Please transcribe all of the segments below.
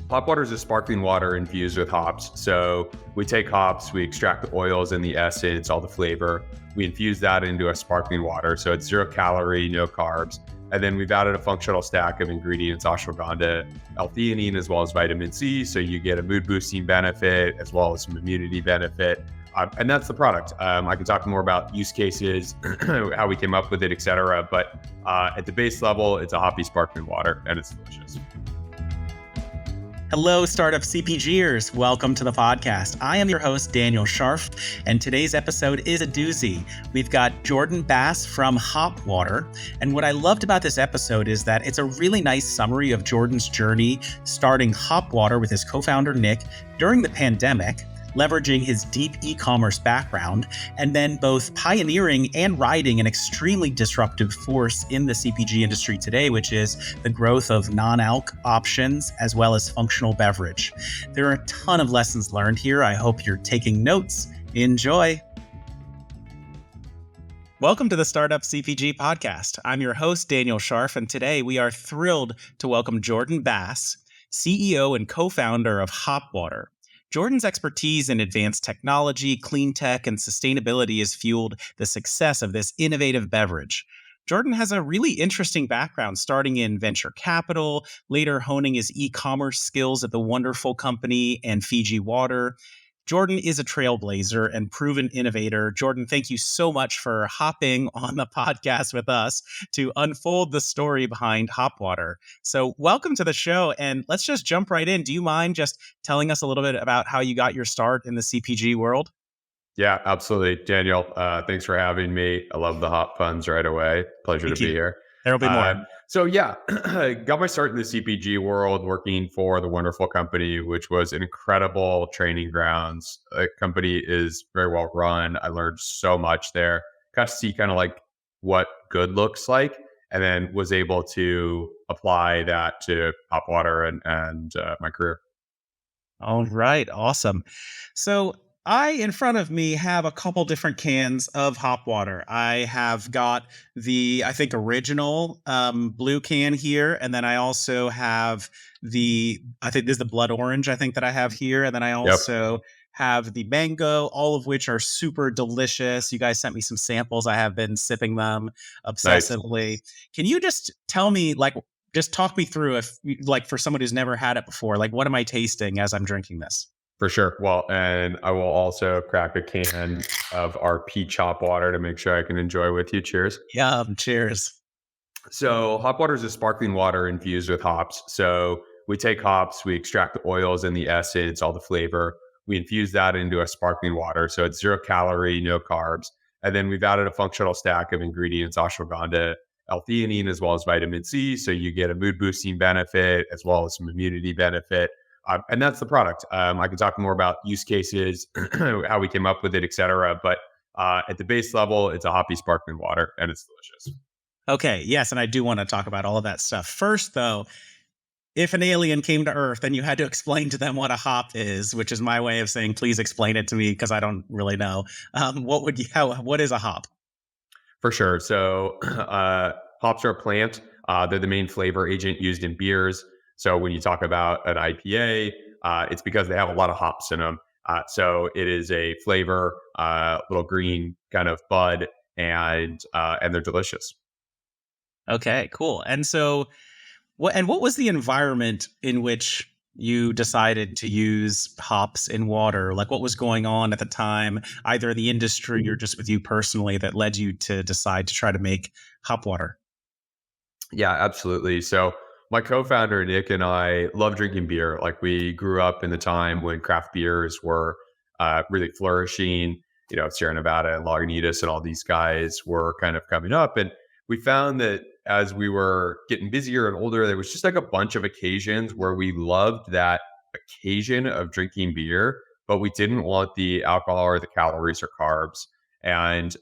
Hop water is a sparkling water infused with hops. So we take hops, we extract the oils and the essence, all the flavor. We infuse that into a sparkling water. So it's 0 calorie, no carbs. And then we've added a functional stack of ingredients, ashwagandha, L-theanine, as well as vitamin C. So you get a mood boosting benefit as well as some immunity benefit. And that's the product. I can talk more about use cases, how we came up with it, et cetera. But at the base level, it's a hoppy sparkling water and it's delicious. Hello, startup CPGers. Welcome to the podcast. I am your host, Daniel Scharf, and today's episode is a doozy. We've got Jordan Bass from Hop Water, and what I loved about this episode is that it's a really nice summary of Jordan's journey starting Hop Water with his co-founder, Nick, during the pandemic, leveraging his deep e-commerce background, and then both pioneering and riding an extremely disruptive force in the CPG industry today, which is the growth of non-alc options as well as functional beverage. There are a ton of lessons learned here. I hope you're taking notes. Enjoy. Welcome to the Startup CPG podcast. I'm your host, Daniel Scharf, and today we are thrilled to welcome Jordan Bass, CEO and co-founder of Hop Water. Jordan's expertise in advanced technology, clean tech, and sustainability has fueled the success of this innovative beverage. Jordan has a really interesting background, starting in venture capital, later honing his e-commerce skills at the wonderful company and Fiji Water. Jordan is a trailblazer and proven innovator. Jordan, thank you so much for hopping on the podcast with us to unfold the story behind Hop Water. So welcome to the show, and let's just jump right in. Do you mind just telling us a little bit about how you got your start in the CPG world? Yeah, absolutely. Daniel, thanks for having me. I love the hop puns right away. Pleasure to be here. There'll be more. Got my start in the CPG world working for the wonderful company, which was an incredible training grounds. The company is very well run. I learned so much there. Got to see kind of like what good looks like, and then was able to apply that to Hop Water and my career. All right. Awesome. So in front of me, have a couple different cans of Hop Water. I have got the, I think, original blue can here. And then I also have I think this is the blood orange, I think, that I have here. And then I also have the mango, all of which are super delicious. You guys sent me some samples. I have been sipping them obsessively. Nice. Can you just tell me, just talk me through, if for someone who's never had it before, what am I tasting as I'm drinking this? For sure. Well, and I will also crack a can of our peach hop water to make sure I can enjoy with you. Cheers. Yum. Cheers. So hop water is a sparkling water infused with hops. So we take hops, we extract the oils and the essence, all the flavor. We infuse that into a sparkling water. So it's 0 calorie, no carbs. And then we've added a functional stack of ingredients, ashwagandha, L-theanine, as well as vitamin C. So you get a mood boosting benefit as well as some immunity benefit. And that's the product. I can talk more about use cases, how we came up with it, et cetera. But at the base level, it's a hoppy sparkling water and it's delicious. Okay. Yes. And I do want to talk about all of that stuff. First, though, if an alien came to Earth and you had to explain to them what a hop is, which is my way of saying, please explain it to me because I don't really know. What is a hop? For sure. So hops are a plant. They're the main flavor agent used in beers. So when you talk about an IPA, it's because they have a lot of hops in them. So it is a flavor, little green kind of bud, and they're delicious. Okay, cool. And so, what was the environment in which you decided to use hops in water? What was going on at the time, either in the industry or just with you personally, that led you to decide to try to make hop water? Yeah, absolutely. So my co-founder, Nick, and I love drinking beer. We grew up in the time when craft beers were really flourishing. Sierra Nevada and Lagunitas and all these guys were kind of coming up. And we found that as we were getting busier and older, there was just a bunch of occasions where we loved that occasion of drinking beer, but we didn't want the alcohol or the calories or carbs. And,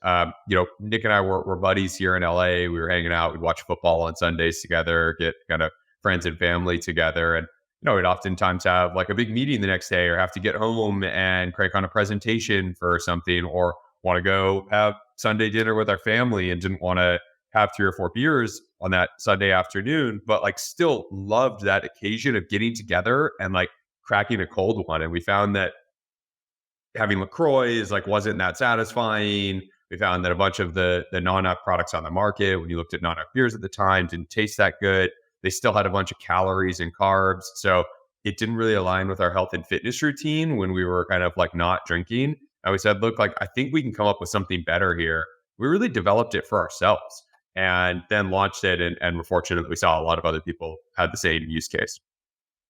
Nick and I were buddies here in LA. We were hanging out. We'd watch football on Sundays together, get kind of friends and family together. And, we'd oftentimes have a big meeting the next day or have to get home and crank on a presentation for something or want to go have Sunday dinner with our family and didn't want to have 3 or 4 beers on that Sunday afternoon, but like still loved that occasion of getting together and like cracking a cold one. And we found that having LaCroix is like wasn't that satisfying. We found that a bunch of the non-alc products on the market, when you looked at non-alc beers at the time, didn't taste that good. They still had a bunch of calories and carbs. So it didn't really align with our health and fitness routine when we were kind of like not drinking. And we said, look, like I think we can come up with something better here. We really developed it for ourselves and then launched it. And we're fortunate that we saw a lot of other people had the same use case.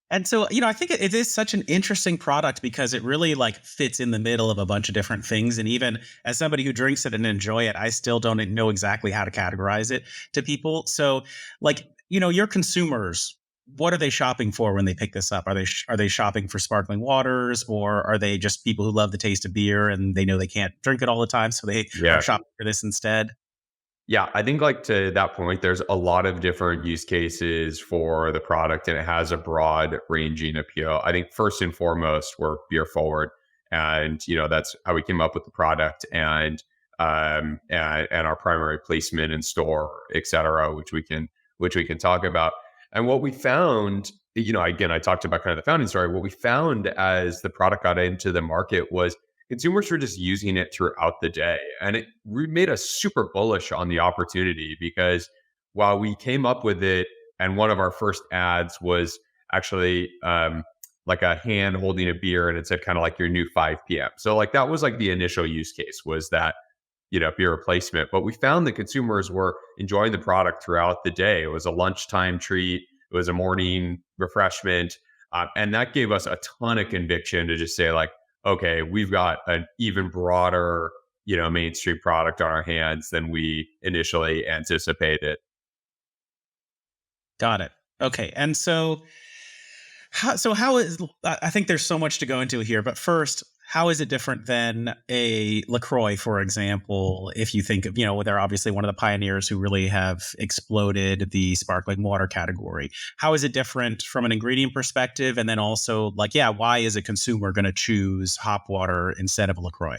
And so, I think it is such an interesting product because it really like fits in the middle of a bunch of different things. And even as somebody who drinks it and enjoy it, I still don't know exactly how to categorize it to people. So like, your consumers, what are they shopping for when they pick this up? Are they shopping for sparkling waters, or are they just people who love the taste of beer and they know they can't drink it all the time, so they are Yeah. shopping for this instead? Yeah, I think like to that point, there's a lot of different use cases for the product and it has a broad ranging appeal. I think first and foremost, we're beer forward. And, that's how we came up with the product and our primary placement in store, et cetera, which we can talk about. And what we found, again, I talked about kind of the founding story. What we found as the product got into the market was consumers were just using it throughout the day. And it made us super bullish on the opportunity because while we came up with it, and one of our first ads was actually like a hand holding a beer and it said kind of like your new 5 p.m. So like that was like the initial use case was that, beer replacement. But we found that consumers were enjoying the product throughout the day. It was a lunchtime treat. It was a morning refreshment. And that gave us a ton of conviction to just say like, okay, we've got an even broader, mainstream product on our hands than we initially anticipated. Got it. Okay. And so how is, I think there's so much to go into here, but first, how is it different than a LaCroix, for example? If you think of, they're obviously one of the pioneers who really have exploded the sparkling water category. How is it different from an ingredient perspective? And then also why is a consumer going to choose hop water instead of a LaCroix?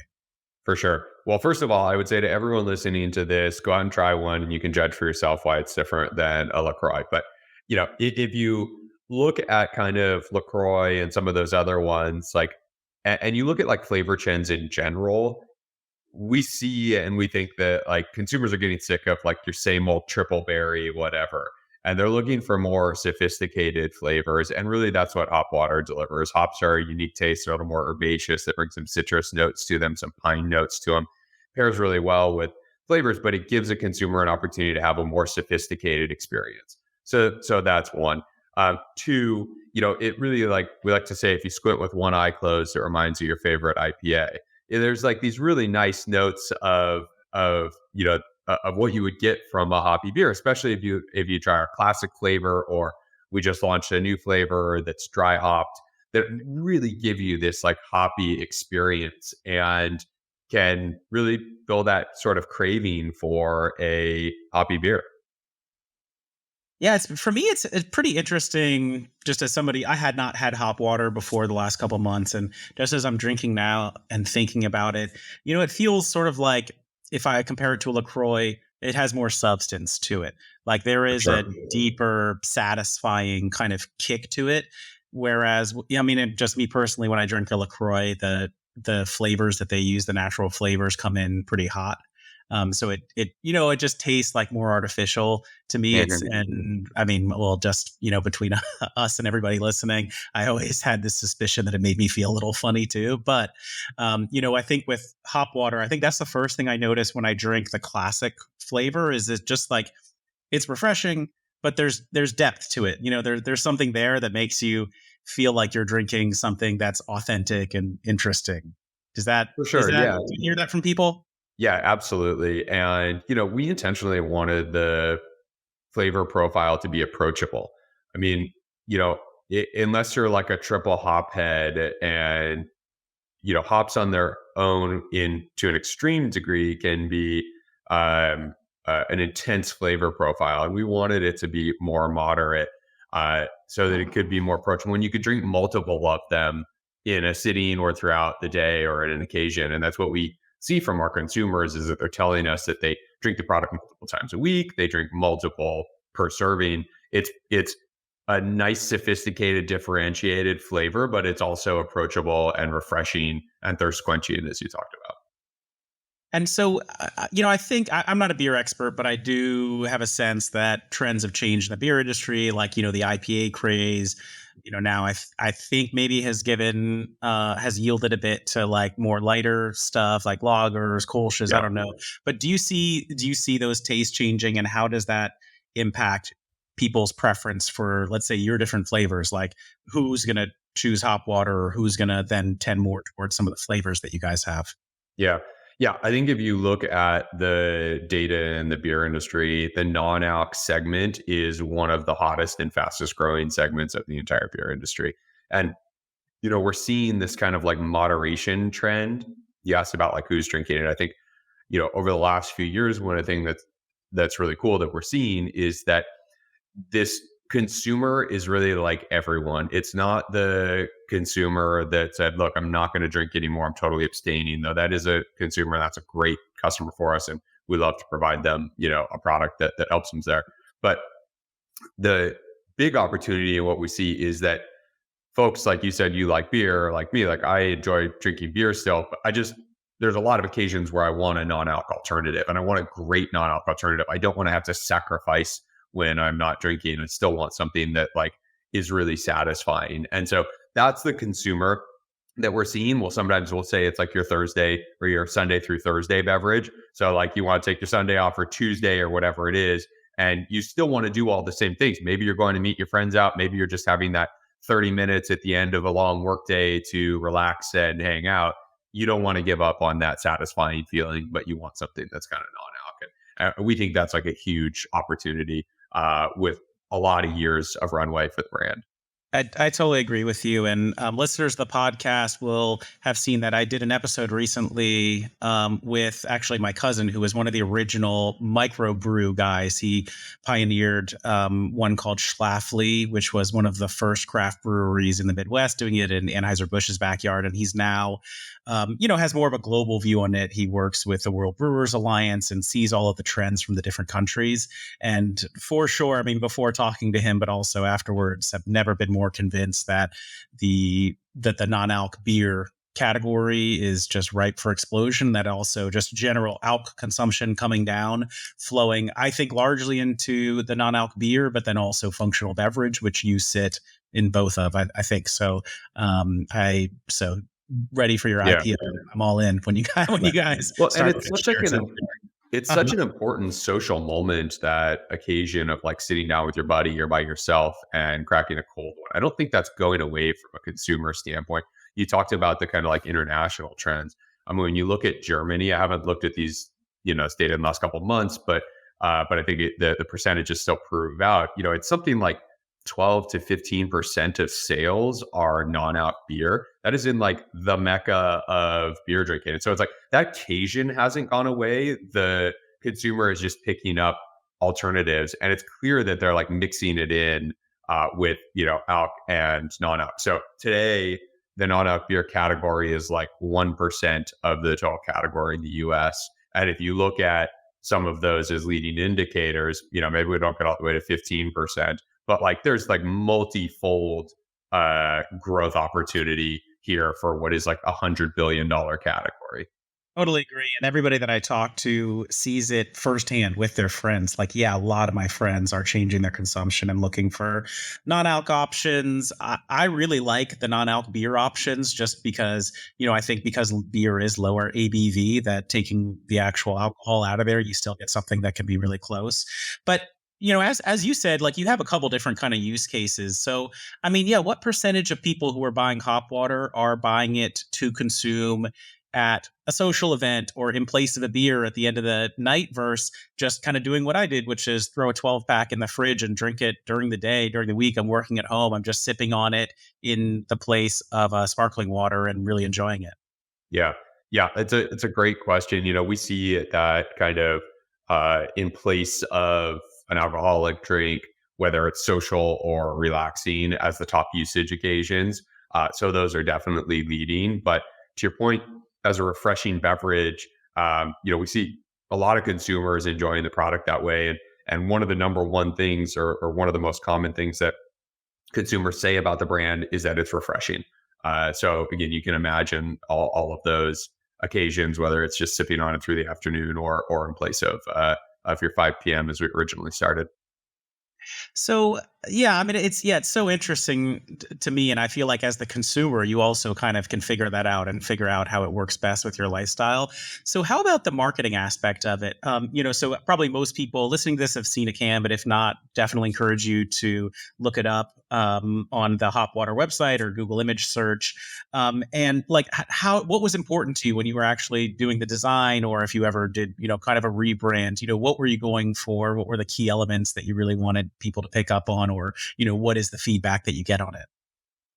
For sure. Well, first of all, I would say to everyone listening to this, go out and try one and you can judge for yourself why it's different than a LaCroix. But, if you look at kind of LaCroix and some of those other ones, like, and you look at like flavor trends in general, we see and we think that like consumers are getting sick of like your same old triple berry, whatever. And they're looking for more sophisticated flavors. And really that's what hop water delivers. Hops are a unique taste, they're a little more herbaceous, that brings some citrus notes to them, some pine notes to them. Pairs really well with flavors, but it gives a consumer an opportunity to have a more sophisticated experience. So that's one. Two, it really like we like to say, if you squint with one eye closed, it reminds you of your favorite IPA. There's like these really nice notes of what you would get from a hoppy beer, especially if you try our classic flavor, or we just launched a new flavor that's dry hopped, that really give you this like hoppy experience and can really build that sort of craving for a hoppy beer. Yeah, for me, it's pretty interesting. Just as somebody, I had not had hop water before the last couple months, and just as I'm drinking now and thinking about it, it feels sort of like if I compare it to a LaCroix, it has more substance to it. Like there is Sure. a deeper, satisfying kind of kick to it. Whereas, just me personally, when I drink a LaCroix, the flavors that they use, the natural flavors, come in pretty hot. So it just tastes like more artificial to me. Just, between us and everybody listening, I always had this suspicion that it made me feel a little funny too. But, I think with hop water, I think that's the first thing I notice when I drink the classic flavor is it just like, it's refreshing, but there's depth to it. There's something there that makes you feel like you're drinking something that's authentic and interesting. For sure. Yeah. Do you hear that from people? Yeah, absolutely. And, we intentionally wanted the flavor profile to be approachable. I mean, unless you're like a triple hop head and, hops on their own to an extreme degree can be an intense flavor profile. And we wanted it to be more moderate so that it could be more approachable. And you could drink multiple of them in a sitting or throughout the day or at an occasion. And that's what we see from our consumers is that they're telling us that they drink the product multiple times a week. They drink multiple per serving. It's a nice, sophisticated, differentiated flavor, but it's also approachable and refreshing and thirst quenching, as you talked about. And so, I think I'm not a beer expert, but I do have a sense that trends have changed in the beer industry. Like, the IPA craze, now I think maybe has yielded a bit to like more lighter stuff like lagers, kolsches. I Yeah. don't know, but do you see those tastes changing, and how does that impact people's preference for, let's say, your different flavors? Like, who's gonna choose hop water, or who's gonna then tend more towards some of the flavors that you guys have? Yeah. Yeah. I think if you look at the data in the beer industry, the non-alc segment is one of the hottest and fastest growing segments of the entire beer industry. And, we're seeing this kind of like moderation trend. You asked about like who's drinking it. I think, over the last few years, one of the things that's really cool that we're seeing is that this consumer is really like everyone. It's not the consumer that said, look, I'm not going to drink anymore. I'm totally abstaining, though that is a consumer. That's a great customer for us. And we love to provide them, a product that helps them there. But the big opportunity and what we see is that folks, like you said, you like beer, like me, like I enjoy drinking beer still, but there's a lot of occasions where I want a non-alc alternative, and I want a great non-alc alternative. I don't want to have to sacrifice when I'm not drinking. I still want something that like is really satisfying. And so that's the consumer that we're seeing. Well, sometimes we'll say it's like your Thursday or your Sunday through Thursday beverage. So like you want to take your Sunday off or Tuesday or whatever it is, and you still want to do all the same things. Maybe you're going to meet your friends out. Maybe you're just having that 30 minutes at the end of a long workday to relax and hang out. You don't want to give up on that satisfying feeling, but you want something that's kind of non-alc. And we think that's like a huge opportunity with a lot of years of runway for the brand. I totally agree with you. And listeners of the podcast will have seen that I did an episode recently with actually my cousin, who was one of the original microbrew guys. He pioneered one called Schlafly, which was one of the first craft breweries in the Midwest, doing it in Anheuser-Busch's backyard. And he's now, has more of a global view on it. He works with the World Brewers Alliance and sees all of the trends from the different countries. And for sure, I mean, before talking to him, but also afterwards, I've never been more convinced that the non-alc beer category is just ripe for explosion. That also just general alc consumption coming down, flowing, I think, largely into the non-alc beer, but then also functional beverage, which you sit in both of, I think. So so ready for your Yeah. IPO. I'm all in when you guys Well, and start it's to such like share. it's such an important social moment, that occasion of like sitting down with your buddy or by yourself and cracking a cold one. I don't think that's going away from a consumer standpoint. You talked about the kind of like international trends. I mean, when you look at Germany, I haven't looked at these, data in the last couple of months, but I think the percentages still prove out. It's something like 12 to 15% of sales are non-alc beer. That is in like the mecca of beer drinking. And so it's like that occasion hasn't gone away. The consumer is just picking up alternatives, and it's clear that they're like mixing it in with, alc and non-alc. So today, the non-alc beer category is like 1% of the total category in the US. And if you look at some of those as leading indicators, maybe we don't get all the way to 15%. But like there's like multi-fold growth opportunity here for what is like $100 billion category. Totally agree. And everybody that I talk to sees it firsthand with their friends. Like, yeah, a lot of my friends are changing their consumption and looking for non-alc options. I really like the non-alc beer options just because, I think because beer is lower ABV, that taking the actual alcohol out of there, you still get something that can be really close. But as you said, like you have a couple different kind of use cases. So, I mean, yeah, what percentage of people who are buying hop water are buying it to consume at a social event or in place of a beer at the end of the night, versus just kind of doing what I did, which is throw a 12 pack in the fridge and drink it during the day, during the week? I'm working at home. I'm just sipping on it in the place of sparkling water and really enjoying it. Yeah. Yeah. It's a great question. We see that kind of in place of an alcoholic drink, whether it's social or relaxing, as the top usage occasions. So those are definitely leading. But to your point, as a refreshing beverage, we see a lot of consumers enjoying the product that way. And one of the number one things, or one of the most common things that consumers say about the brand is that it's refreshing. So again, you can imagine all of those occasions, whether it's just sipping on it through the afternoon or in place of your 5 p.m. as we originally started. So yeah, I mean, it's so interesting to me, and I feel like as the consumer, you also kind of can figure that out and figure out how it works best with your lifestyle. So how about the marketing aspect of it? So probably most people listening to this have seen a can, but if not, definitely encourage you to look it up on the Hop Water website or Google image search. And like, what was important to you when you were actually doing the design, or if you ever did, kind of a rebrand? What were you going for? What were the key elements that you really wanted people to pick up on, or what is the feedback that you get on it?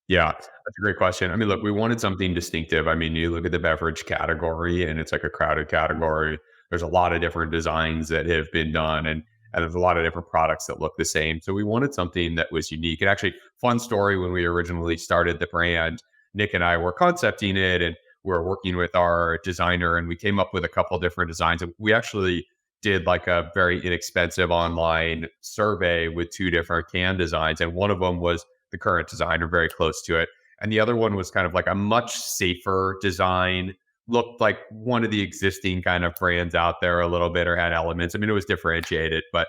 Yeah, that's a great question. I mean, look, we wanted something distinctive. I mean, you look at the beverage category and it's like a crowded category. There's a lot of different designs that have been done, and there's a lot of different products that look the same. So we wanted something that was unique. And actually, fun story, when we originally started the brand, Nick and I were concepting it, and we were working with our designer, and we came up with a couple different designs. And we actually did like a very inexpensive online survey with two different can designs. And one of them was the current design, or very close to it. And the other one was kind of like a much safer design, looked like one of the existing kind of brands out there a little bit, or had elements. I mean, it was differentiated, but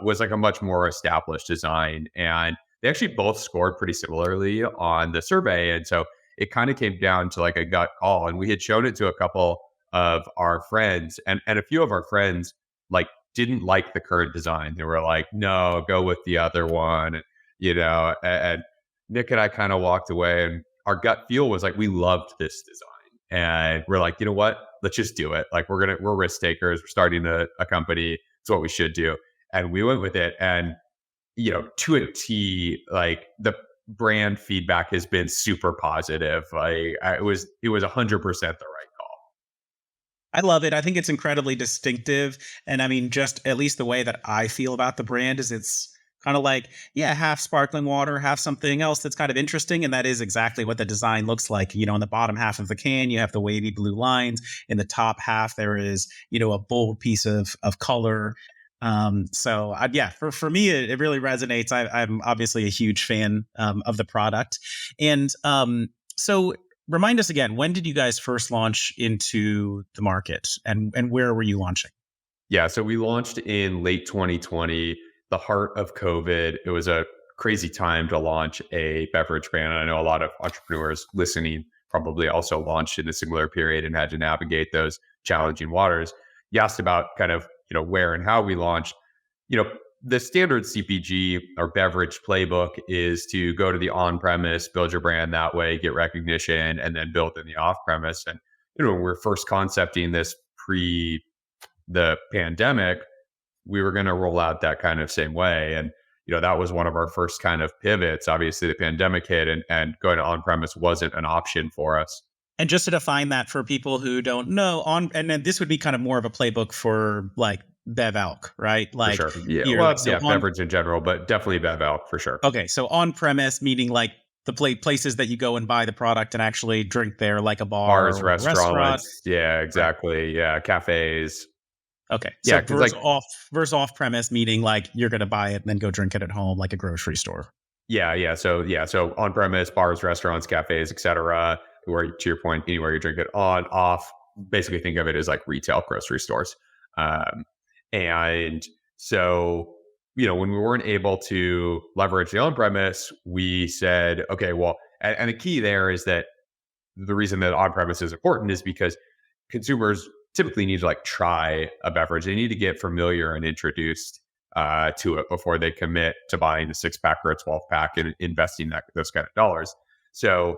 was like a much more established design. And they actually both scored pretty similarly on the survey. And so it kind of came down to like a gut call. And we had shown it to a couple of our friends, and a few of our friends like didn't like the current design. They were like, no, go with the other one. And Nick and I kind of walked away, and our gut feel was like, we loved this design. And we're like, you know what? Let's just do it. Like, we're risk takers. We're starting a company. It's what we should do. And we went with it. And, to a T, like the brand feedback has been super positive. Like it was 100% the right call. I love it. I think it's incredibly distinctive. And I mean, just at least the way that I feel about the brand is it's kind of like, yeah, half sparkling water, half something else that's kind of interesting. And that is exactly what the design looks like. In the bottom half of the can, you have the wavy blue lines. In the top half, there is, a bold piece of color. For me, it really resonates. I'm obviously a huge fan of the product. And so remind us again, when did you guys first launch into the market, and where were you launching? Yeah, so we launched in late 2020, the heart of COVID. It was a crazy time to launch a beverage brand. And I know a lot of entrepreneurs listening probably also launched in a similar period and had to navigate those challenging waters. You asked about kind of, where and how we launched. The standard CPG or beverage playbook is to go to the on-premise, build your brand that way, get recognition, and then build in the off-premise. And, when we're first concepting this pre the pandemic, we were going to roll out that kind of same way. And, that was one of our first kind of pivots. Obviously, the pandemic hit, and going to on-premise wasn't an option for us. And just to define that for people who don't know, and then this would be kind of more of a playbook for like bev alc, right? Like, for sure. Yeah. Well, beverage in general, but definitely bev alc for sure. Okay. So on premise, meaning like the places that you go and buy the product and actually drink there, like a bar, bars, restaurants. Yeah, exactly. Right. Yeah. Cafes. Okay. So yeah, versus off premise, meaning like you're going to buy it and then go drink it at home, like a grocery store. Yeah. So on premise, bars, restaurants, cafes, etc. Where, to your point, anywhere you drink it, on, off, basically think of it as like retail grocery stores. And so, when we weren't able to leverage the on-premise, we said, okay, well, and the key there is that the reason that on-premise is important is because consumers typically need to like try a beverage. They need to get familiar and introduced to it before they commit to buying a 6-pack or a 12-pack and investing those kind of dollars. So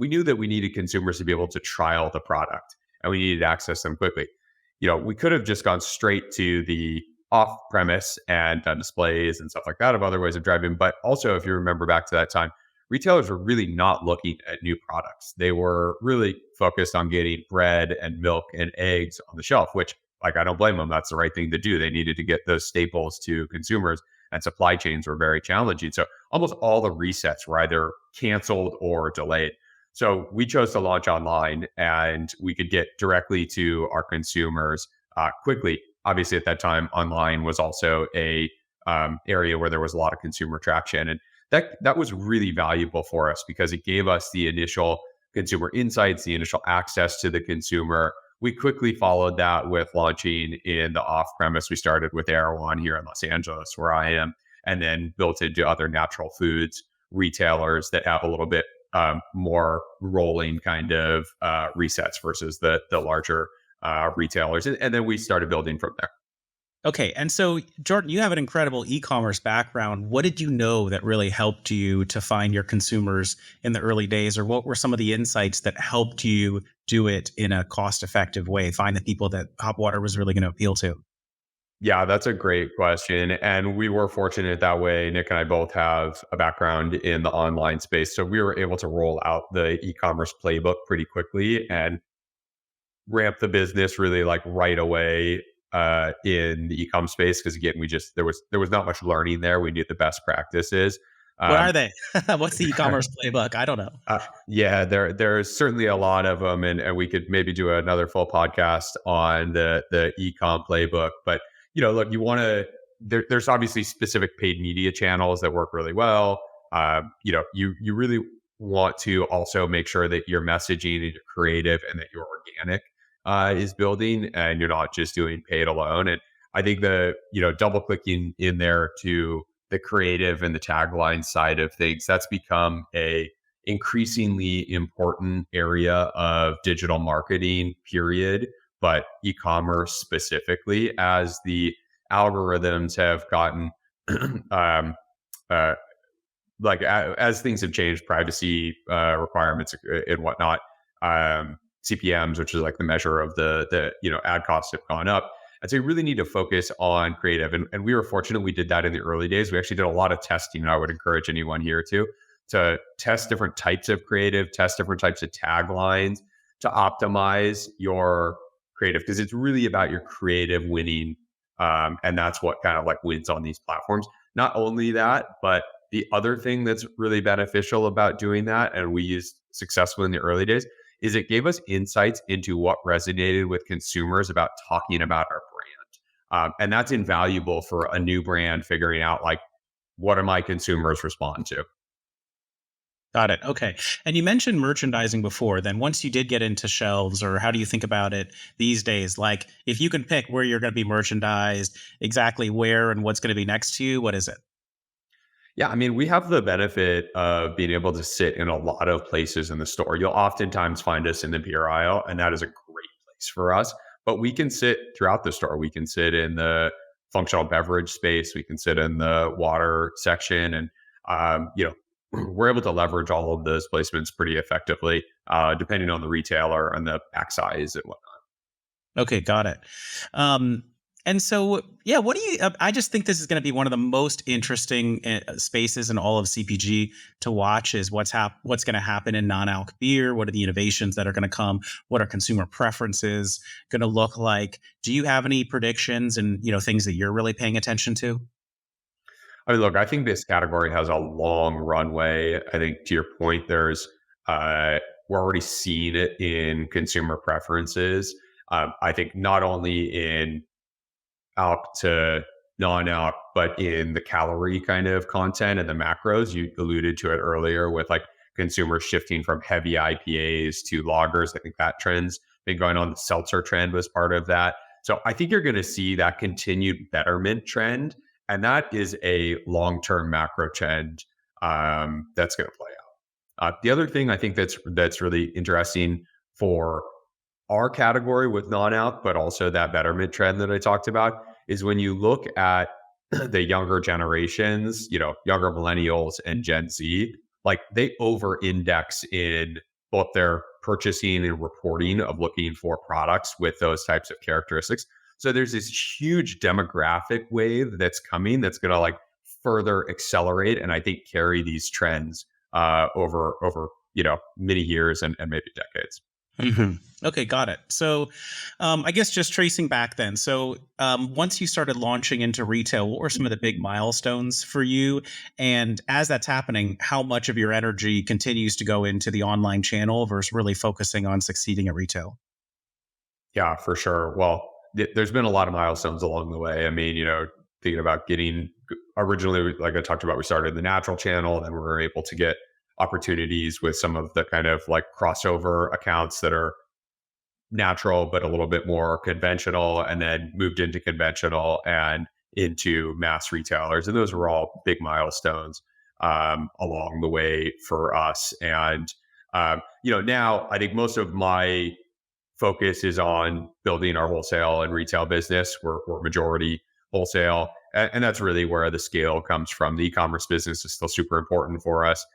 we knew that we needed consumers to be able to trial the product, and we needed to access them quickly. We could have just gone straight to the off premise and done displays and stuff like that of other ways of driving. But also, if you remember back to that time, retailers were really not looking at new products. They were really focused on getting bread and milk and eggs on the shelf, which, like, I don't blame them. That's the right thing to do. They needed to get those staples to consumers, and supply chains were very challenging. So almost all the resets were either canceled or delayed. So we chose to launch online, and we could get directly to our consumers quickly. Obviously, at that time, online was also a area where there was a lot of consumer traction, and that was really valuable for us because it gave us the initial consumer insights, the initial access to the consumer. We quickly followed that with launching in the off premise. We started with Erewhon here in Los Angeles, where I am, and then built into other natural foods retailers that have a little bit more rolling kind of resets versus the larger retailers. And then we started building from there. Okay. And so, Jordan, you have an incredible e-commerce background. What did you know that really helped you to find your consumers in the early days? Or what were some of the insights that helped you do it in a cost-effective way, find the people that Hop Water was really going to appeal to? Yeah, that's a great question. And we were fortunate that way. Nick and I both have a background in the online space. So we were able to roll out the e-commerce playbook pretty quickly and ramp the business really like right away in the e-com space. Because again, there was not much learning there. We knew the best practices. What Um, are they? What's the e-commerce playbook? I don't know. yeah, there's certainly a lot of them, and we could maybe do another full podcast on the e-com playbook. But look, you want to there's obviously specific paid media channels that work really well. You really want to also make sure that your messaging and your creative and that your organic is building, and you're not just doing paid alone. And I think the double clicking in there to the creative and the tagline side of things, that's become a increasingly important area of digital marketing, period, but e-commerce specifically, as the algorithms have gotten um, uh, as things have changed, privacy requirements and whatnot, CPMs, which is like the measure of the ad costs, have gone up. And so you really need to focus on creative. And we were fortunate we did that in the early days. We actually did a lot of testing. And I would encourage anyone here to test different types of creative, test different types of taglines to optimize your creative, because it's really about your creative winning. And that's what kind of like wins on these platforms. Not only that, but the other thing that's really beneficial about doing that, and we used successfully in the early days, is it gave us insights into what resonated with consumers about talking about our brand. And that's invaluable for a new brand figuring out like, what do my consumers respond to? Got it. Okay. And you mentioned merchandising before. Then once you did get into shelves, or how do you think about it these days? Like if you can pick where you're going to be merchandised, exactly where and what's going to be next to you, what is it? Yeah, I mean, we have the benefit of being able to sit in a lot of places in the store. You'll oftentimes find us in the beer aisle, and that is a great place for us. But we can sit throughout the store. We can sit in the functional beverage space. We can sit in the water section, and we're able to leverage all of those placements pretty effectively, depending on the retailer and the pack size and whatnot. Okay, got it. Um, and so, yeah, what do you? I just think this is going to be one of the most interesting spaces in all of CPG to watch. Is what's going to happen in non-alc beer? What are the innovations that are going to come? What are consumer preferences going to look like? Do you have any predictions and things that you're really paying attention to? I mean, look, I think this category has a long runway. I think to your point, we're already seeing it in consumer preferences. I think not only in alc to non-alc, but in the calorie kind of content and the macros. You alluded to it earlier with like consumers shifting from heavy IPAs to lagers. I think that trend's been going on. The seltzer trend was part of that. So I think you're going to see that continued betterment trend. And that is a long-term macro trend that's going to play out. The other thing I think that's really interesting for our category with non-alc, but also that betterment trend that I talked about, is when you look at the younger generations, younger millennials and Gen Z, like they over-index in both their purchasing and reporting of looking for products with those types of characteristics. So there's this huge demographic wave that's coming that's going to like further accelerate and I think carry these trends over many years and maybe decades. hmm Okay, got it. So, I guess just tracing back then. So, once you started launching into retail, what were some of the big milestones for you? And as that's happening, how much of your energy continues to go into the online channel versus really focusing on succeeding at retail? Yeah, for sure. Well, there's been a lot of milestones along the way. I mean, thinking about getting originally, like I talked about, we started the natural channel, and we were able to get opportunities with some of the kind of like crossover accounts that are natural but a little bit more conventional, and then moved into conventional and into mass retailers, and those were all big milestones along the way for us. And now I think most of my focus is on building our wholesale and retail business. We're majority wholesale, and that's really where the scale comes from. The e-commerce business is still super important for us.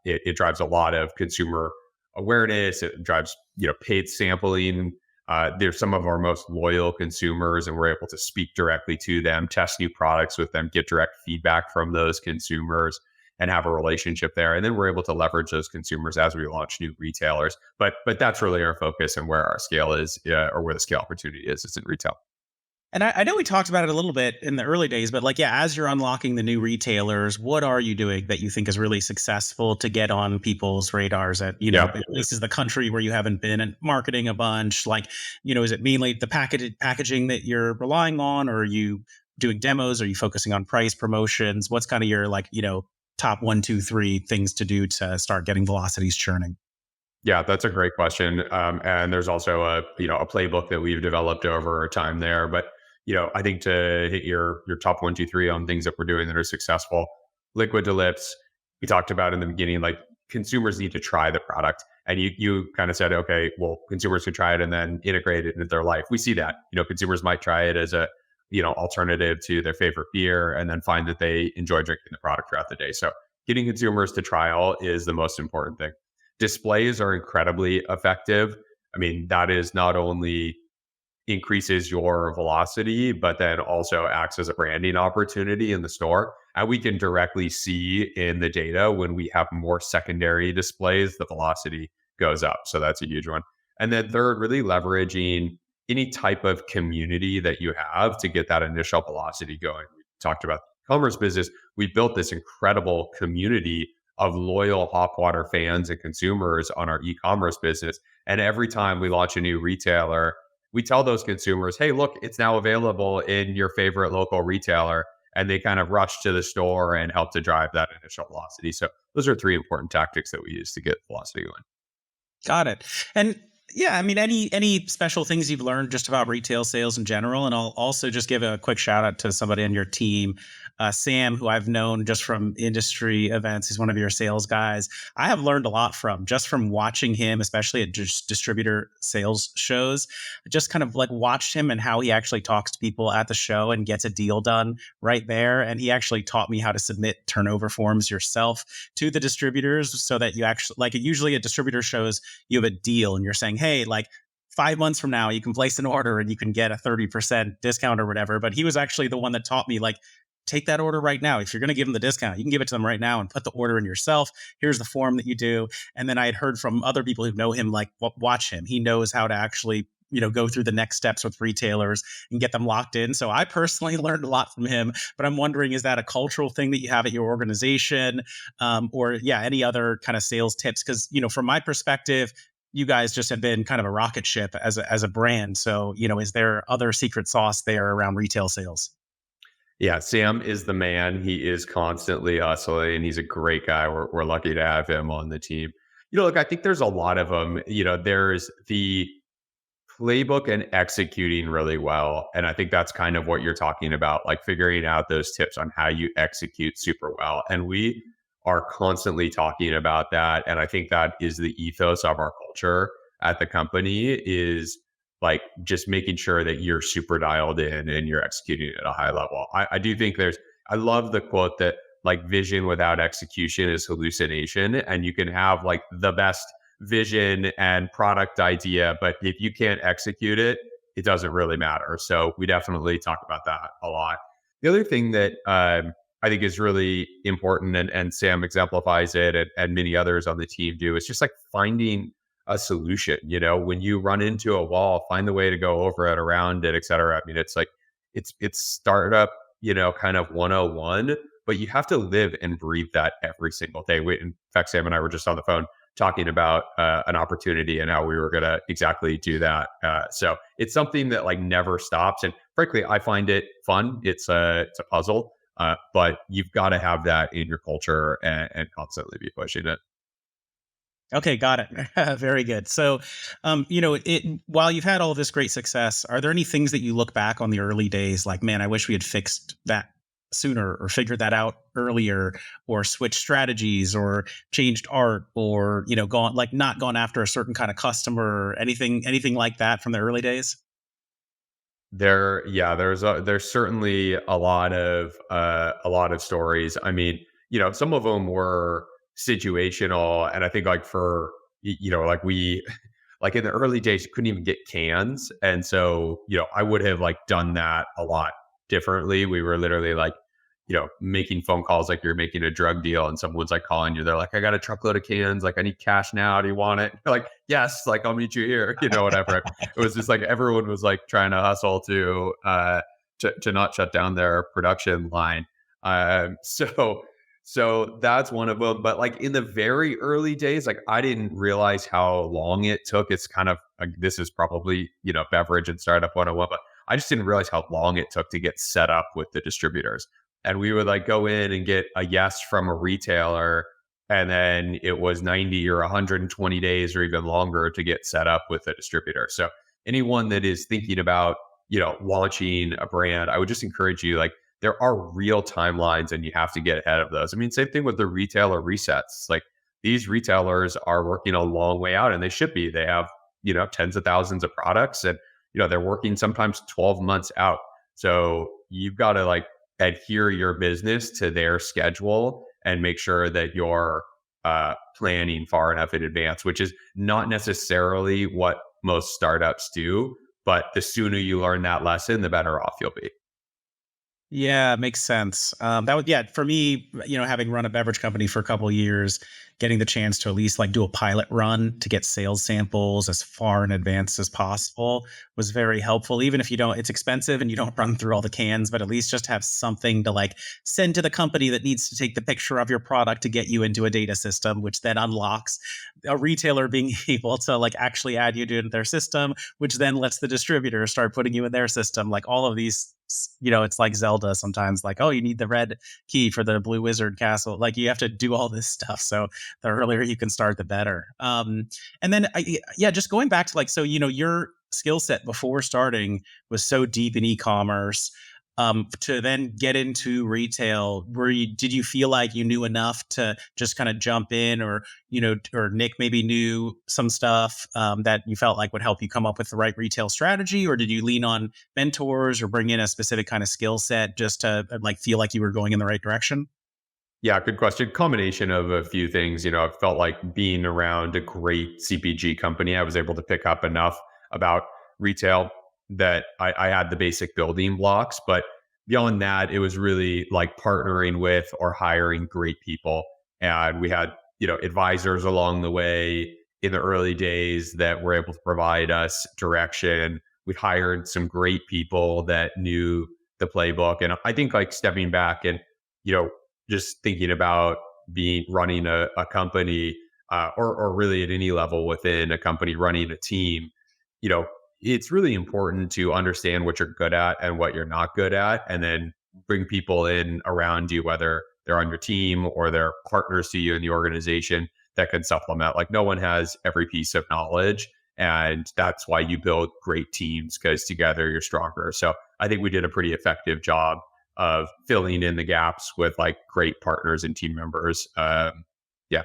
It drives a lot of consumer awareness. It drives paid sampling. They're some of our most loyal consumers, and we're able to speak directly to them, test new products with them, get direct feedback from those consumers, and have a relationship there. And then we're able to leverage those consumers as we launch new retailers. But that's really our focus, and where our scale is, or where the scale opportunity is in retail. And I know we talked about it a little bit in the early days, but like, yeah, as you're unlocking the new retailers, what are you doing that you think is really successful to get on people's radars at, this is the country where you haven't been, and marketing a bunch? Like, is it mainly the packaging that you're relying on, or are you doing demos? Are you focusing on price promotions? What's kind of your top 1, 2, 3 things to do to start getting velocities churning? Yeah, that's a great question. And there's also a playbook that we've developed over time there. But I think to hit your top 1, 2, 3 on things that we're doing that are successful, liquid to lips. We talked about in the beginning, like consumers need to try the product, and you kind of said, okay, well, consumers can try it and then integrate it into their life. We see that consumers might try it as a alternative to their favorite beer, and then find that they enjoy drinking the product throughout the day. So getting consumers to trial is the most important thing. Displays are incredibly effective. I mean, that is not only increases your velocity, but then also acts as a branding opportunity in the store. And we can directly see in the data, when we have more secondary displays, the velocity goes up. So that's a huge one. And then third, really leveraging any type of community that you have to get that initial velocity going. We talked about the e-commerce business. We built this incredible community of loyal Hop Water fans and consumers on our e-commerce business. And every time we launch a new retailer, we tell those consumers, hey, look, it's now available in your favorite local retailer. And they kind of rush to the store and help to drive that initial velocity. So those are 3 important tactics that we use to get velocity going. Got it. And yeah, I mean, any special things you've learned just about retail sales in general? And I'll also just give a quick shout out to somebody on your team, Sam, who I've known just from industry events. He's one of your sales guys. I have learned a lot just from watching him, especially at distributor sales shows. Just kind of like watched him and how he actually talks to people at the show and gets a deal done right there. And he actually taught me how to submit turnover forms yourself to the distributors, so that you actually, like, usually at distributor shows, you have a deal and you're saying, hey, like 5 months from now, you can place an order and you can get a 30% discount or whatever. But he was actually the one that taught me, like, take that order right now. If you're going to give them the discount, you can give it to them right now and put the order in yourself. Here's the form that you do. And then I had heard from other people who know him, like, watch him. He knows how to actually, go through the next steps with retailers and get them locked in. So I personally learned a lot from him, but I'm wondering, is that a cultural thing that you have at your organization? Or any other kind of sales tips? Because, from my perspective, you guys just have been kind of a rocket ship as a brand. So, is there other secret sauce there around retail sales? Yeah, Sam is the man. He is constantly hustling. He's a great guy. We're lucky to have him on the team. Look, I think there's a lot of them. There's the playbook and executing really well. And I think that's kind of what you're talking about, like figuring out those tips on how you execute super well. And we are constantly talking about that. And I think that is the ethos of our culture at the company, is like just making sure that you're super dialed in and you're executing at a high level. I do think I love the quote that, like, vision without execution is hallucination. And you can have like the best vision and product idea, but if you can't execute it, it doesn't really matter. So we definitely talk about that a lot. The other thing that I think is really important, and Sam exemplifies it, and many others on the team do, is just like finding a solution. When you run into a wall, find the way to go over it, around it, et cetera. I mean, it's like, it's startup, kind of 101, but you have to live and breathe that every single day. In fact, Sam and I were just on the phone talking about an opportunity and how we were going to exactly do that. So it's something that like never stops. And frankly, I find it fun. It's a puzzle, but you've got to have that in your culture and constantly be pushing it. Okay, got it. Very good. So, while you've had all this great success, are there any things that you look back on the early days, like, man, I wish we had fixed that sooner, or figured that out earlier, or switched strategies, or changed art, or gone like not gone after a certain kind of customer, or anything like that from the early days? There's certainly a lot of stories. I mean, some of them were situational, and I think like like we like in the early days you couldn't even get cans, and so I would have like done that a lot differently. We were literally like making phone calls like you're making a drug deal, and someone's like calling you. They're like, I got a truckload of cans. Like, I need cash now. Do you want it? You're like, yes, like I'll meet you here, whatever. It was just like everyone was like trying to hustle to not shut down their production line. So that's one of them. But like in the very early days, like I didn't realize how long it took. It's kind of like, this is probably, beverage and startup 101, but I just didn't realize how long it took to get set up with the distributors. And we would like go in and get a yes from a retailer, and then it was 90 or 120 days or even longer to get set up with a distributor. So anyone that is thinking about, launching a brand, I would just encourage you, like, there are real timelines and you have to get ahead of those. I mean, same thing with the retailer resets. Like, these retailers are working a long way out, and they should be. They have, tens of thousands of products, and, they're working sometimes 12 months out. So you've got to like adhere your business to their schedule and make sure that you're planning far enough in advance, which is not necessarily what most startups do. But the sooner you learn that lesson, the better off you'll be. Yeah, makes sense. That would, yeah, for me, having run a beverage company for a couple of years, getting the chance to at least like do a pilot run to get sales samples as far in advance as possible was very helpful. Even if it's expensive and you don't run through all the cans, but at least just have something to like send to the company that needs to take the picture of your product to get you into a data system, which then unlocks a retailer being able to like actually add you to their system, which then lets the distributor start putting you in their system. Like all of these, it's like Zelda sometimes, like, oh, you need the red key for the blue wizard castle. Like you have to do all this stuff. So the earlier you can start, the better. And then, just going back to like, so, your skill set before starting was so deep in e-commerce. To then get into retail, did you feel like you knew enough to just kind of jump in, or or Nick maybe knew some stuff that you felt like would help you come up with the right retail strategy, or did you lean on mentors or bring in a specific kind of skill set just to like feel like you were going in the right direction? Yeah, good question. Combination of a few things. I felt like being around a great CPG company, I was able to pick up enough about retail that I had the basic building blocks. But beyond that, it was really like partnering with or hiring great people. And we had, advisors along the way in the early days that were able to provide us direction. We hired some great people that knew the playbook. And I think like stepping back and, just thinking about running a company, or really at any level within a company, running a team, it's really important to understand what you're good at and what you're not good at, and then bring people in around you, whether they're on your team or they're partners to you in the organization, that can supplement. Like, no one has every piece of knowledge, and that's why you build great teams, because together you're stronger. So I think we did a pretty effective job of filling in the gaps with like great partners and team members. Yeah.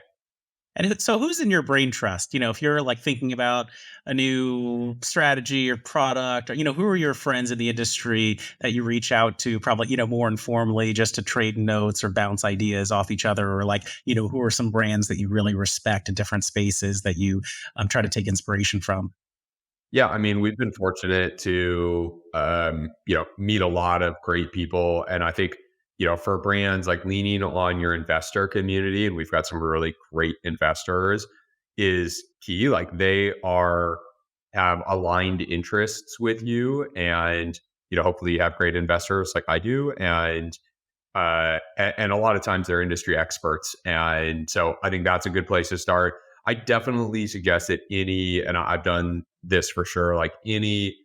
And so who's in your brain trust? If you're like thinking about a new strategy or product, or, who are your friends in the industry that you reach out to probably, more informally, just to trade notes or bounce ideas off each other? Or like, who are some brands that you really respect in different spaces that you try to take inspiration from? Yeah, I mean, we've been fortunate to, meet a lot of great people. And I think, for brands, like leaning on your investor community, and we've got some really great investors, is key. Like, have aligned interests with you, and, hopefully you have great investors like I do. And a lot of times they're industry experts. And so I think that's a good place to start. I definitely suggest that and I've done this for sure, like any,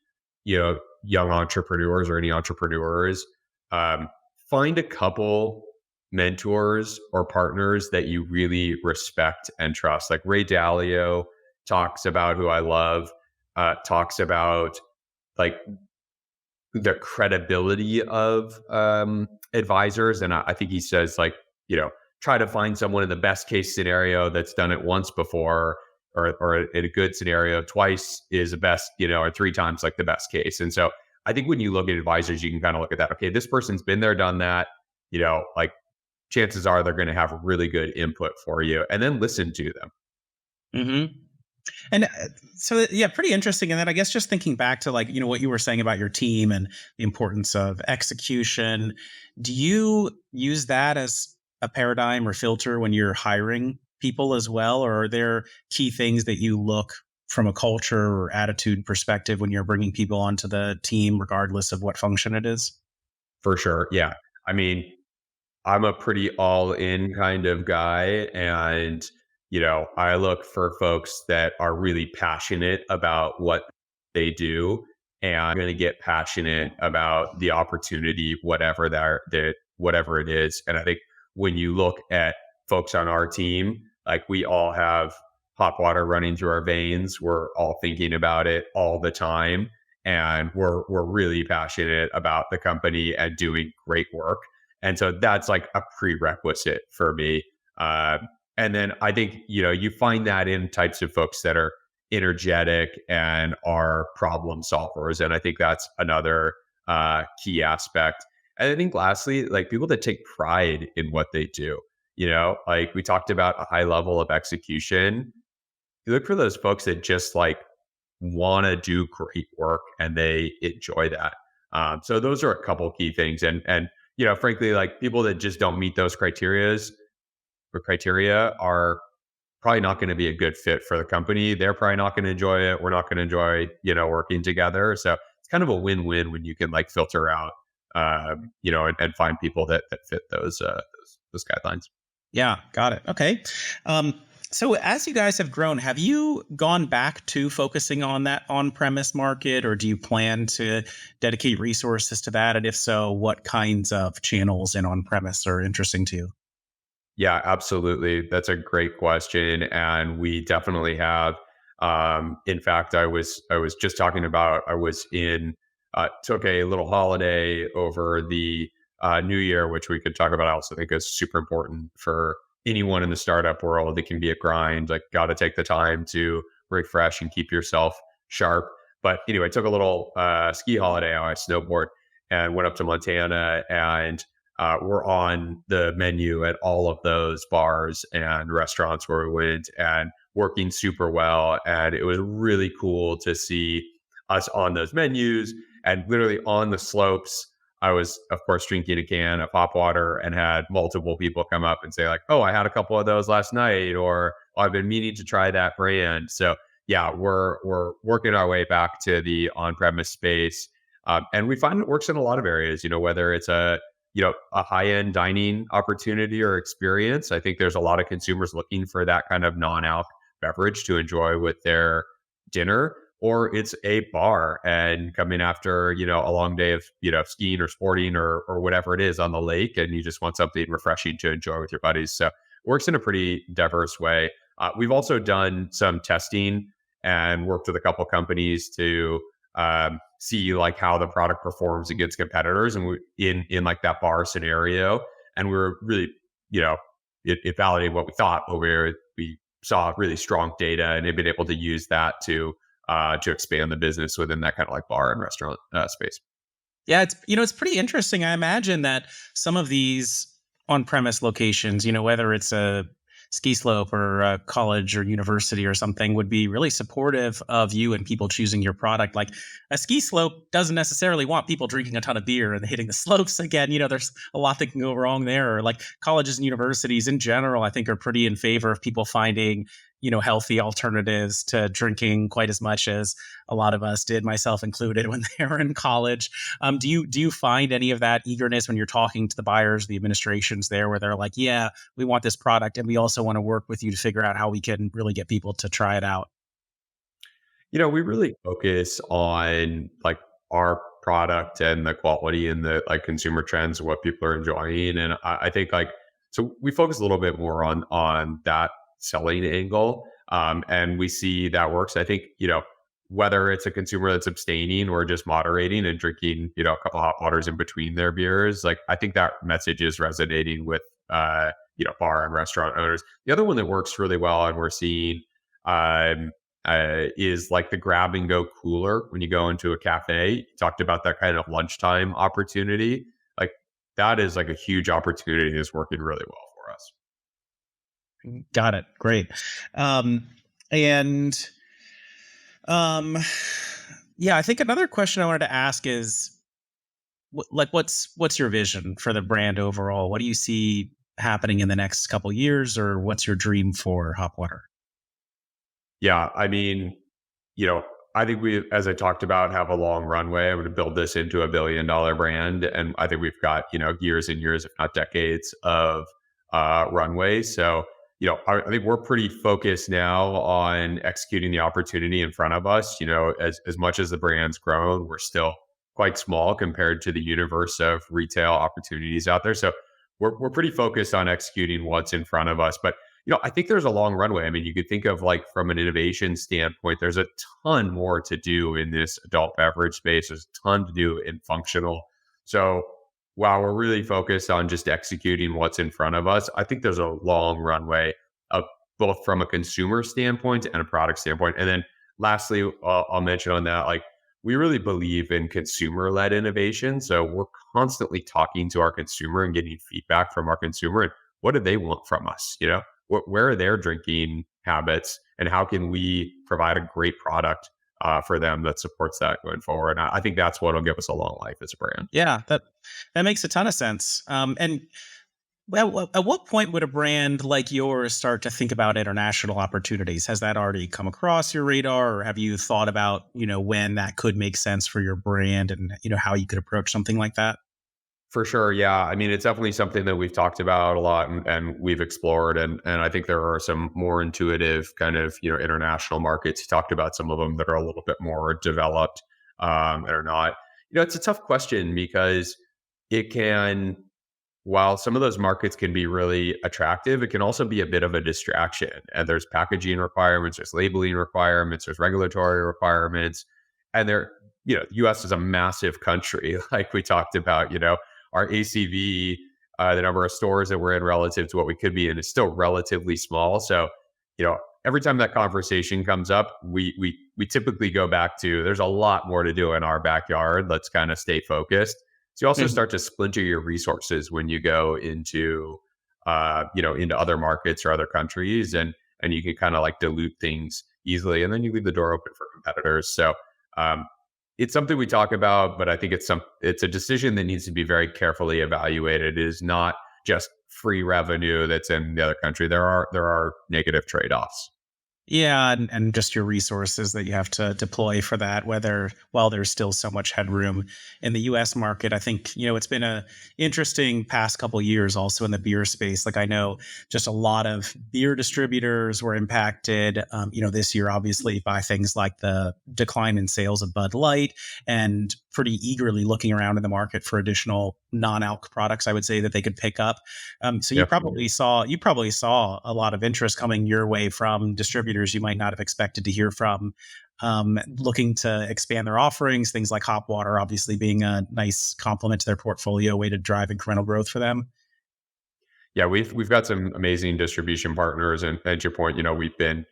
young entrepreneurs or any entrepreneurs, um, find a couple mentors or partners that you really respect and trust. Like Ray Dalio talks about, who I love, talks about like the credibility of advisors. And I think he says, like, try to find someone in the best case scenario that's done it once before, or in a good scenario, twice is the best, or three times like the best case. And so I think when you look at advisors, you can kind of look at that. Okay, this person's been there, done that, like chances are they're going to have really good input for you, and then listen to them. Mm-hmm. And so, yeah, pretty interesting. And then I guess just thinking back to like, what you were saying about your team and the importance of execution, do you use that as a paradigm or filter when you're hiring people as well? Or are there key things that you look from a culture or attitude perspective when you're bringing people onto the team, regardless of what function it is? For sure. Yeah. I mean, I'm a pretty all in kind of guy. And, I look for folks that are really passionate about what they do and are going to get passionate about the opportunity, whatever it is. And I think when you look at folks on our team, like we all have hot water running through our veins. We're all thinking about it all the time. And we're really passionate about the company and doing great work. And so that's like a prerequisite for me. And then I think, you find that in types of folks that are energetic and are problem solvers. And I think that's another key aspect. And I think lastly, like people that take pride in what they do, like we talked about a high level of execution. You look for those folks that just like want to do great work and they enjoy that. So those are a couple key things. And frankly, like people that just don't meet those criteria are probably not going to be a good fit for the company. They're probably not going to enjoy it. We're not going to enjoy, working together. So it's kind of a win-win when you can like filter out, and find people that fit those guidelines. Yeah, got it. Okay. So as you guys have grown, have you gone back to focusing on that on-premise market, or do you plan to dedicate resources to that? And if so, what kinds of channels in on-premise are interesting to you? Yeah, absolutely. That's a great question, and we definitely have. In fact, I was just talking about I was took a little holiday over the New Year, which we could talk about. I also think is super important for anyone in the startup world. It can be a grind. Like, got to take the time to refresh and keep yourself sharp. But anyway, I took a little ski holiday on my snowboard and went up to Montana, and we're on the menu at all of those bars and restaurants where we went, and working super well. And it was really cool to see us on those menus and literally on the slopes. I was, of course, drinking a can of hop water and had multiple people come up and say like, "Oh, I had a couple of those last night," or "Oh, I've been meaning to try that brand." So yeah, we're working our way back to the on-premise space, and we find it works in a lot of areas. Whether it's a high-end dining opportunity or experience. I think there's a lot of consumers looking for that kind of non-alc beverage to enjoy with their dinner, or it's a bar and coming after, a long day of, skiing or sporting or whatever it is on the lake, and you just want something refreshing to enjoy with your buddies. So it works in a pretty diverse way. We've also done some testing and worked with a couple companies to see like how the product performs against competitors, and in like that bar scenario, and we were really, it validated what we thought, but we saw really strong data and had been able to use that to expand the business within that kind of like bar and restaurant space. Yeah, it's pretty interesting. I imagine that some of these on-premise locations, whether it's a ski slope or a college or university or something, would be really supportive of you and people choosing your product. Like a ski slope doesn't necessarily want people drinking a ton of beer and hitting the slopes again. There's a lot that can go wrong there. Or like colleges and universities in general, I think are pretty in favor of people finding healthy alternatives to drinking quite as much as a lot of us did, myself included, when they were in college. Do you find any of that eagerness when you're talking to the buyers, the administrations there, where they're like, yeah, we want this product and we also want to work with you to figure out how we can really get people to try it out? We really focus on like our product and the quality and the like consumer trends, what people are enjoying. And I think like, so we focus a little bit more on that selling angle. And we see that works. I think, whether it's a consumer that's abstaining or just moderating and drinking, a couple hot waters in between their beers, like I think that message is resonating with, bar and restaurant owners. The other one that works really well, and we're seeing, um, is like the grab and go cooler when you go into a cafe. You talked about that kind of lunchtime opportunity. Like that is like a huge opportunity that's working really well for us. Got it. Great. And yeah, I think another question I wanted to ask is, what's your vision for the brand overall? What do you see happening in the next couple years, or what's your dream for Hop Water? Yeah, I mean, you know, I think we, as I talked about, have a long runway. I'm going to build this into a $1 billion brand, and I think we've got years and years, if not decades, of runway. So I think we're pretty focused now on executing the opportunity in front of us. As much as the brand's grown, we're still quite small compared to the universe of retail opportunities out there. So we're pretty focused on executing what's in front of us. But I think there's a long runway. I mean, you could think of like from an innovation standpoint, there's a ton more to do in this adult beverage space. There's a ton to do in functional. So while we're really focused on just executing what's in front of us, I think there's a long runway of both from a consumer standpoint and a product standpoint. And then lastly, I'll mention on that, like we really believe in consumer-led innovation. So we're constantly talking to our consumer and getting feedback from our consumer. And what do they want from us? Where are their drinking habits, and how can we provide a great product for them that supports that going forward? And I think that's what will give us a long life as a brand. Yeah, that makes a ton of sense. And well, at what point would a brand like yours start to think about international opportunities? Has that already come across your radar, or have you thought about when that could make sense for your brand, and how you could approach something like that? For sure. Yeah. I mean, it's definitely something that we've talked about a lot, and we've explored. And I think there are some more intuitive kind of, international markets. You talked about some of them that are a little bit more developed and are not. It's a tough question because it can, while some of those markets can be really attractive, it can also be a bit of a distraction. And there's packaging requirements, there's labeling requirements, there's regulatory requirements. And US is a massive country, like we talked about, our ACV, the number of stores that we're in relative to what we could be in, is still relatively small. So, every time that conversation comes up, we typically go back to there's a lot more to do in our backyard. Let's kind of stay focused. So you also start to splinter your resources when you go into into other markets or other countries, and you can kind of like dilute things easily, and then you leave the door open for competitors. So it's something we talk about, but I think it's a decision that needs to be very carefully evaluated. It is not just free revenue that's in the other country. There are negative trade-offs. Yeah, and just your resources that you have to deploy for that, whether while there's still so much headroom in the US market. I think, it's been a interesting past couple years also in the beer space. Like I know just a lot of beer distributors were impacted, this year, obviously, by things like the decline in sales of Bud Light, and pretty eagerly looking around in the market for additional non-alc products, I would say, that they could pick up. So you probably saw a lot of interest coming your way from distributors you might not have expected to hear from, looking to expand their offerings, things like Hop Water, obviously being a nice complement to their portfolio, way to drive incremental growth for them. Yeah, we've got some amazing distribution partners, and to your point, we've been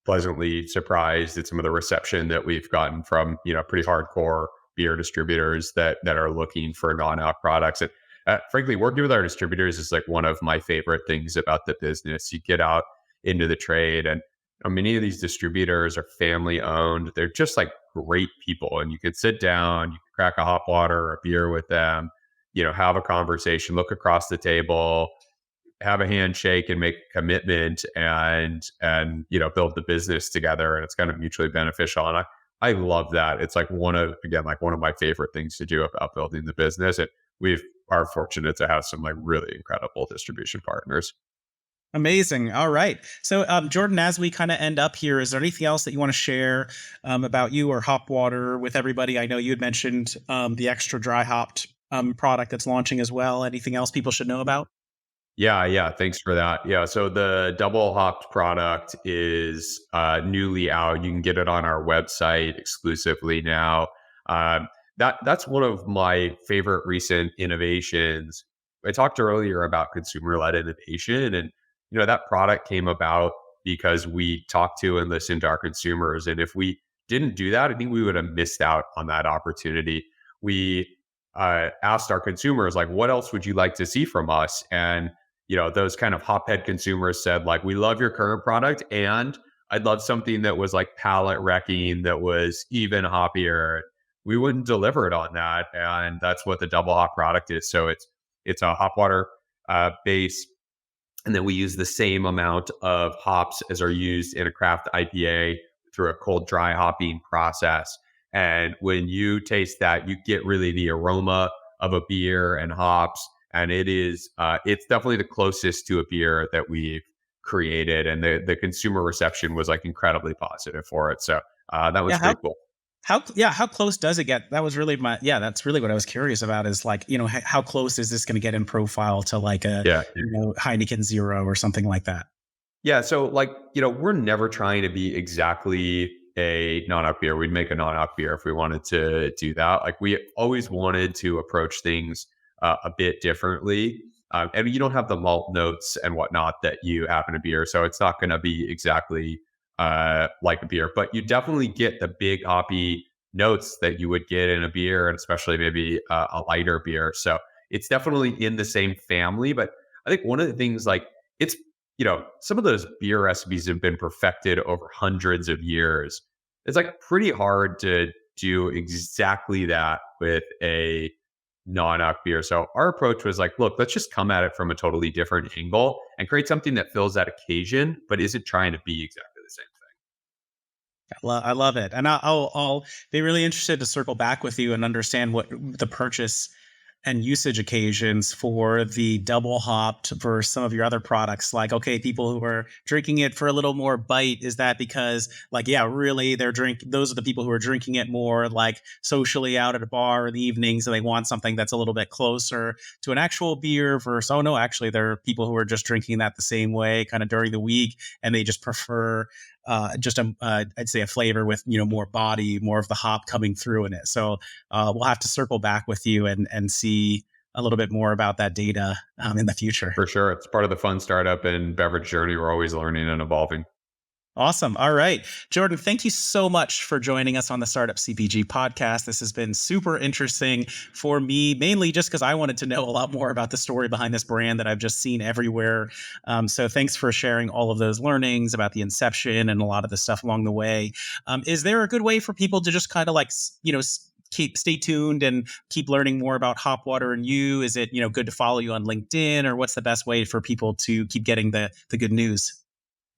pleasantly surprised at some of the reception that we've gotten from pretty hardcore beer distributors that are looking for non-alc products. And frankly, working with our distributors is like one of my favorite things about the business. You get out into the trade, and many of these distributors are family owned. They're just like great people, and you could sit down, you could crack a hot water or a beer with them, have a conversation, look across the table, have a handshake and make a commitment and build the business together, and it's kind of mutually beneficial. And I love that. It's like one of my favorite things to do about building the business. And we are fortunate to have some like really incredible distribution partners. Amazing. All right. So, Jordan, as we kind of end up here, is there anything else that you want to share about you or Hop Water with everybody? I know you had mentioned the extra dry hopped product that's launching as well. Anything else people should know about? Yeah. Thanks for that. Yeah. So the double hopped product is newly out. You can get it on our website exclusively now. That's one of my favorite recent innovations. I talked earlier about consumer-led innovation, and that product came about because we talked to and listened to our consumers. And if we didn't do that, I think we would have missed out on that opportunity. We asked our consumers, like, what else would you like to see from us? And those kind of hophead consumers said, like, we love your current product, and I'd love something that was like palate wrecking, that was even hoppier. We wouldn't deliver it on that, and that's what the double hop product is. So it's a hop water base, and then we use the same amount of hops as are used in a craft IPA through a cold dry hopping process. And when you taste that, you get really the aroma of a beer and hops. And it's definitely the closest to a beer that we've created. And the consumer reception was like incredibly positive for it. So that was pretty cool. How close does it get? That was really that's really what I was curious about, is like, how close is this going to get in profile to like a Heineken Zero or something like that? Yeah. So like, we're never trying to be exactly a non-alc beer. We'd make a non-alc beer if we wanted to do that. Like, we always wanted to approach things a bit differently. And you don't have the malt notes and whatnot that you have in a beer. So it's not going to be exactly like a beer, but you definitely get the big hoppy notes that you would get in a beer, and especially maybe a lighter beer. So it's definitely in the same family. But I think one of the things, like, it's, some of those beer recipes have been perfected over hundreds of years. It's like pretty hard to do exactly that with a non-alc beer. So our approach was like, look, let's just come at it from a totally different angle and create something that fills that occasion, but isn't trying to be exactly the same thing. I love it. And I'll be really interested to circle back with you and understand what the purchase and usage occasions for the double hopped versus some of your other products. Like, okay, people who are drinking it for a little more bite, is that because, like, really those are the people who are drinking it more like socially out at a bar in the evening, so they want something that's a little bit closer to an actual beer, versus, oh no, actually there are people who are just drinking that the same way kind of during the week, and they just prefer I'd say a flavor with, more body, more of the hop coming through in it. So we'll have to circle back with you and see a little bit more about that data in the future. For sure. It's part of the fun startup and beverage journey. We're always learning and evolving. Awesome. All right. Jordan, thank you so much for joining us on the Startup CPG podcast. This has been super interesting for me, mainly just because I wanted to know a lot more about the story behind this brand that I've just seen everywhere. So thanks for sharing all of those learnings about the inception and a lot of the stuff along the way. Is there a good way for people to just kind of like, stay tuned and keep learning more about Hop Water and you? Is it, good to follow you on LinkedIn, or what's the best way for people to keep getting the good news?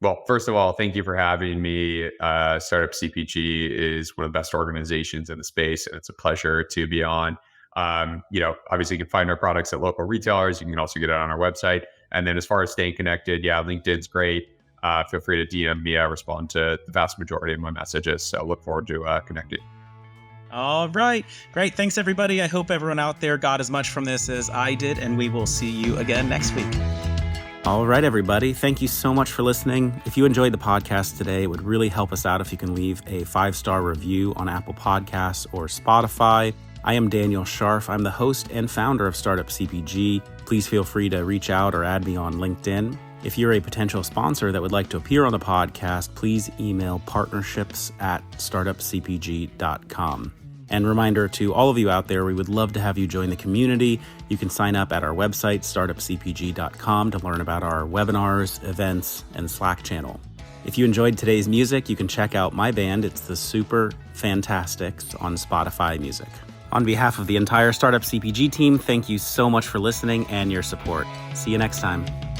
Well, first of all, thank you for having me. Startup CPG is one of the best organizations in the space, and it's a pleasure to be on. Obviously you can find our products at local retailers. You can also get it on our website. And then as far as staying connected, LinkedIn's great. Feel free to DM me. I respond to the vast majority of my messages. So look forward to connecting. All right. Great. Thanks, everybody. I hope everyone out there got as much from this as I did, and we will see you again next week. All right, everybody. Thank you so much for listening. If you enjoyed the podcast today, it would really help us out if you can leave a 5-star review on Apple Podcasts or Spotify. I am Daniel Scharf. I'm the host and founder of Startup CPG. Please feel free to reach out or add me on LinkedIn. If you're a potential sponsor that would like to appear on the podcast, please email partnerships@startupcpg.com. And reminder to all of you out there, we would love to have you join the community. You can sign up at our website, startupcpg.com, to learn about our webinars, events, and Slack channel. If you enjoyed today's music, you can check out my band. It's the Super Fantastics on Spotify Music. On behalf of the entire Startup CPG team, thank you so much for listening and your support. See you next time.